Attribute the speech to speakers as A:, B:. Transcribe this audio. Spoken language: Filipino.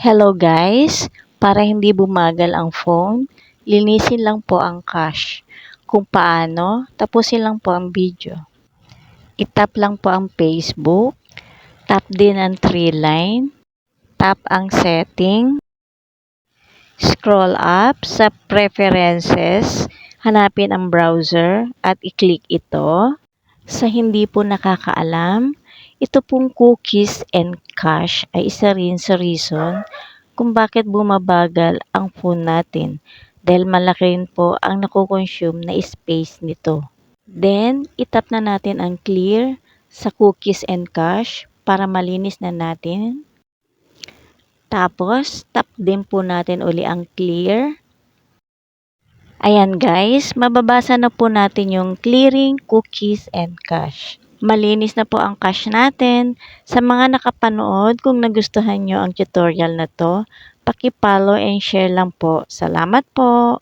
A: Hello guys! Para hindi bumagal ang phone, linisin lang po ang cache. Kung paano, tapusin lang po ang video. I-tap lang po ang Facebook, tap din ang 3 line, tap ang setting, scroll up sa preferences, hanapin ang browser at i-click ito. Sa hindi po nakakaalam, ito pong cookies and cache ay isa rin sa reason kung bakit bumabagal ang phone natin dahil malaki rin po ang nakoconsume na space nito. Then, itap na natin ang clear sa cookies and cache para malinis na natin. Tapos, tap din po natin uli ang clear. Ayan guys, mababasa na po natin yung clearing cookies and cache. Malinis na po ang cache natin. Sa mga nakapanood, kung nagustuhan nyo ang tutorial na to, paki-follow and share lang po. Salamat po!